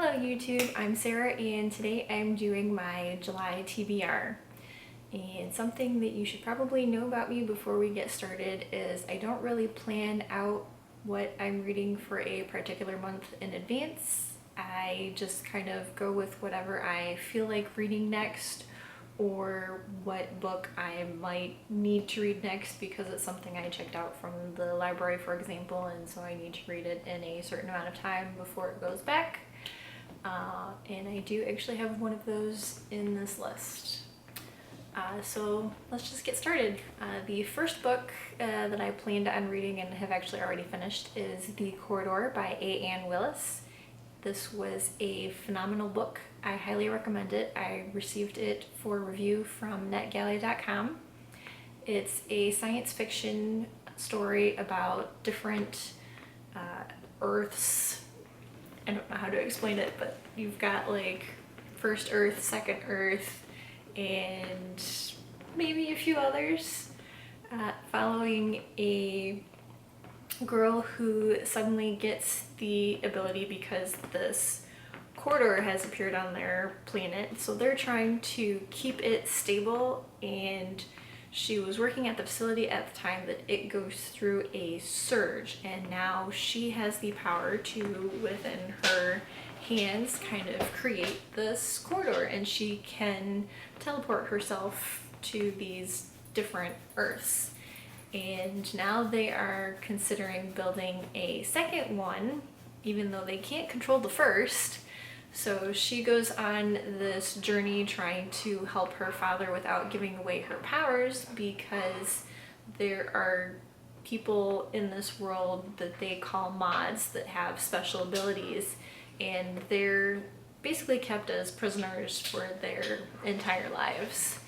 Hello YouTube, I'm Sarah and today I'm doing my July TBR. And something that you should probably know about me before we get started is I don't really plan out what I'm reading for a particular month in advance. I just kind of go with whatever I feel like reading next or what book I might need to read next because it's something I checked out from the library, for example, and so I need to read it in a certain amount of time before it goes back. And I do actually have one of those in this list. So let's just get started. The first book that I planned on reading and have actually already finished is The Corridor by A. Ann Willis. This was a phenomenal book. I highly recommend it. I received it for review from netgalley.com. It's a science fiction story about different Earths. I don't know how to explain it, but you've got like first Earth, second Earth, and maybe a few others, following a girl who suddenly gets the ability because this corridor has appeared on their planet, so they're trying to keep it stable, and she was working at the facility at the time that it goes through a surge, and now she has the power to, within her hands, kind of create this corridor, and she can teleport herself to these different Earths. And now they are considering building a second one, even though they can't control the first. So she goes on this journey trying to help her father without giving away her powers, because there are people in this world that they call mods that have special abilities, and they're basically kept as prisoners for their entire lives.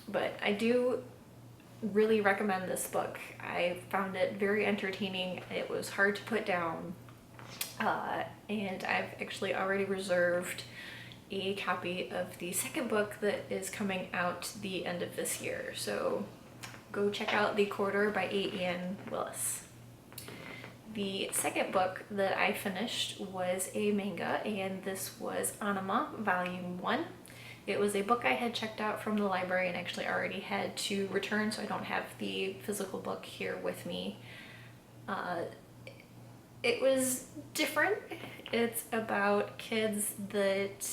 But I do really recommend this book. I found it very entertaining. It was hard to put down. And I've actually already reserved a copy of the second book that is coming out the end of this year. So go check out The Corridor by A. Ann Willis. The second book that I finished was a manga, and this was Anima Volume 1. It was a book I had checked out from the library and actually already had to return, so I don't have the physical book here with me. It was different. It's about kids that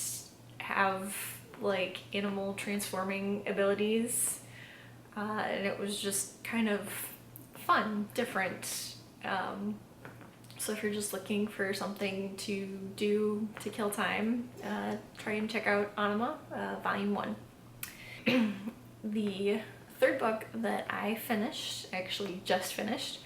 have like animal transforming abilities, and it was just kind of fun, different. So if you're just looking for something to do to kill time, try and check out Anima Volume 1. The third book that I finished, actually just finished,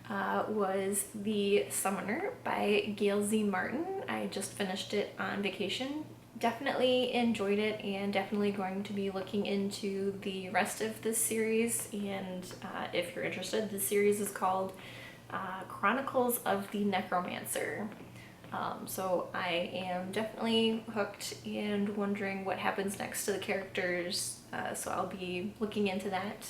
was The Summoner by Gail Z. Martin. I just finished it on vacation. Definitely enjoyed it, and definitely going to be looking into the rest of this series. And if you're interested, the series is called Chronicles of the Necromancer. So I am definitely hooked and wondering what happens next to the characters, so I'll be looking into that.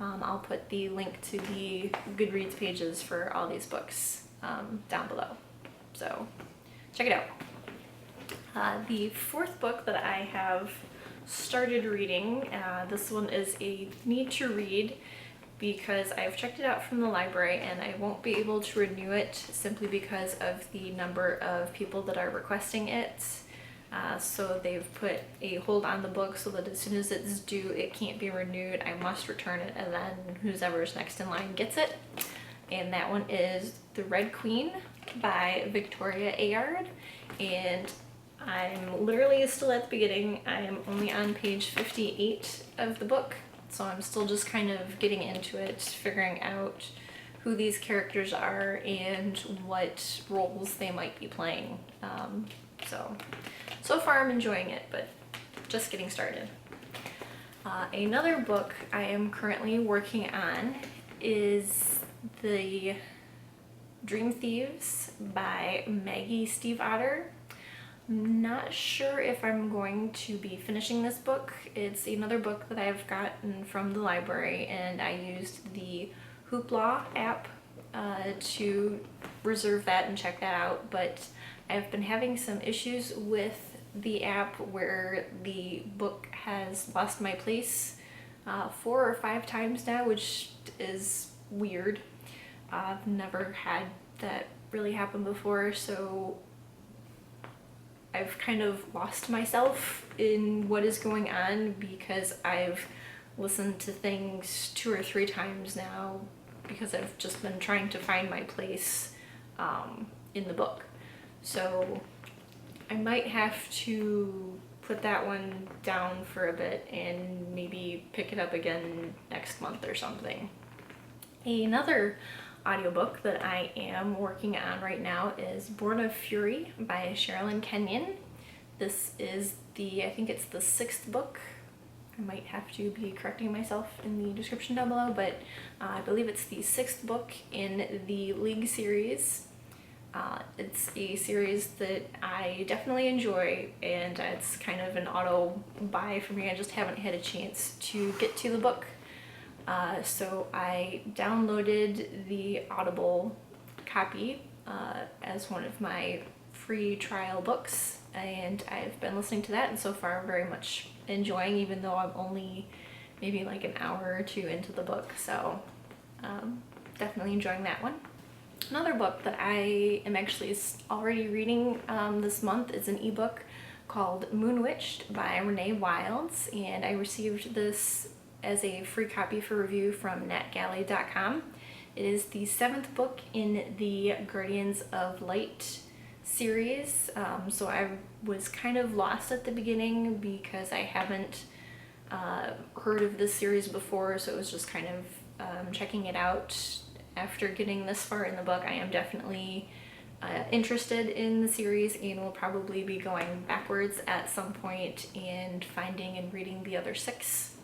I'll put the link to the Goodreads pages for all these books down below, so check it out. The fourth book that I have started reading, this one is a need to read because I've checked it out from the library and I won't be able to renew it simply because of the number of people that are requesting it. So they've put a hold on the book so that as soon as it's due, it can't be renewed. I must return it, and then whoever's next in line gets it. And that one is The Red Queen by Victoria Ayard. And I'm literally still at the beginning. I am only on page 58 of the book. So I'm still just kind of getting into it, figuring out who these characters are and what roles they might be playing. So far I'm enjoying it, but just getting started. Another book I am currently working on is the Dream Thieves by Maggie Steve Otter. Not sure if I'm going to be finishing this book. It's another book that I've gotten from the library, and I used the Hoopla app to reserve that and check that out, but I've been having some issues with the app where the book has lost my place 4 or 5 times now, which is weird. I've never had that really happen before, so I've kind of lost myself in what is going on because I've listened to things 2 or 3 times now because I've just been trying to find my place in the book. So I might have to put that one down for a bit and maybe pick it up again next month or something. Another audiobook that I am working on right now is Born of Fury by Sherilyn Kenyon. This is I think it's the 6th book. I might have to be correcting myself in the description down below, but I believe it's the 6th book in the League series. It's a series that I definitely enjoy, and it's kind of an auto buy for me. I just haven't had a chance to get to the book. So I downloaded the Audible copy as one of my free trial books, and I've been listening to that, and so far very much enjoying, even though I'm only maybe like an hour or 2 into the book. So definitely enjoying that one. Another book that I am actually already reading this month is an ebook called Moonwitched by Renee Wilds, and I received this as a free copy for review from netgalley.com. It is the 7th book in the Guardians of Light series, so I was kind of lost at the beginning because I haven't heard of this series before, so it was just kind of checking it out. After getting this far in the book, I am definitely interested in the series and will probably be going backwards at some point and finding and reading the other 6.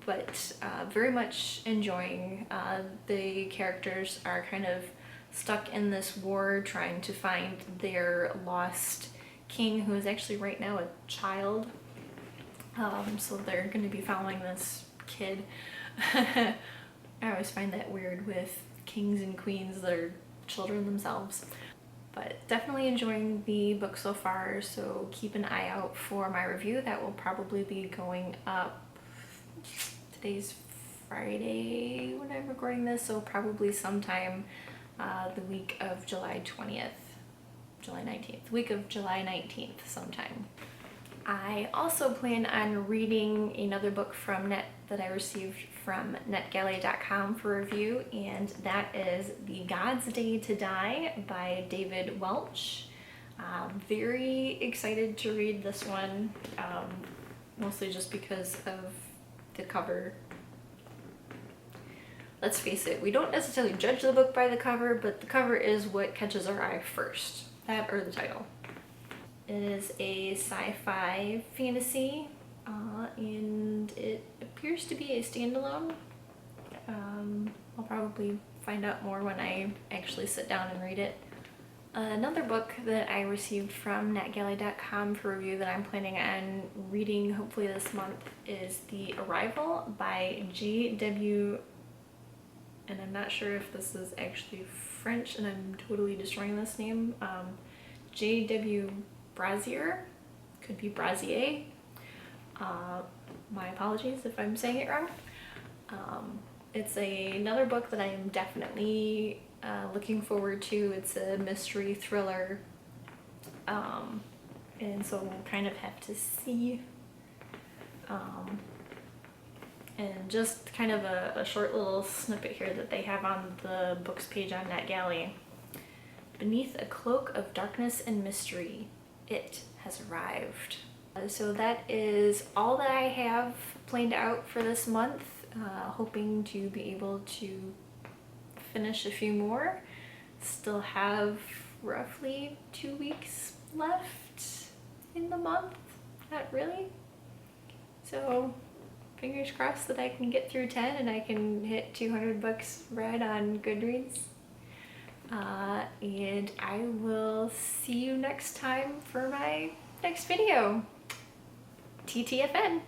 But very much enjoying. The characters are kind of stuck in this war trying to find their lost king, who is actually right now a child. So they're going to be following this kid. I always find that weird with kings and queens that are children themselves. But definitely enjoying the book so far, so keep an eye out for my review. That will probably be going up, today's Friday when I'm recording this, so probably sometime the week of July 19th, the week of July 19th sometime. I also plan on reading another book from that I received from netgalley.com for review, and that is The God's Day to Die by David Welch. Very excited to read this one, mostly just because of the cover. Let's face it, we don't necessarily judge the book by the cover, but the cover is what catches our eye first, that or the title. It is a sci-fi fantasy, and it appears to be a standalone. I'll probably find out more when I actually sit down and read it. Another book that I received from netgalley.com for review that I'm planning on reading hopefully this month is The Arrival by J.W. and I'm not sure if this is actually French and I'm totally destroying this name. J.W. Brazier, could be Brazier. My apologies if I'm saying it wrong. It's another book that I am definitely looking forward to. It's a mystery thriller, and so we'll kind of have to see. And just kind of a short little snippet here that they have on the books page on NetGalley. Beneath a cloak of darkness and mystery, it has arrived. So that is all that I have planned out for this month. Hoping to be able to finish a few more. Still have roughly 2 weeks left in the month. Not really. So fingers crossed that I can get through 10 and I can hit 200 books read on Goodreads. And I will see you next time for my next video. TTFN.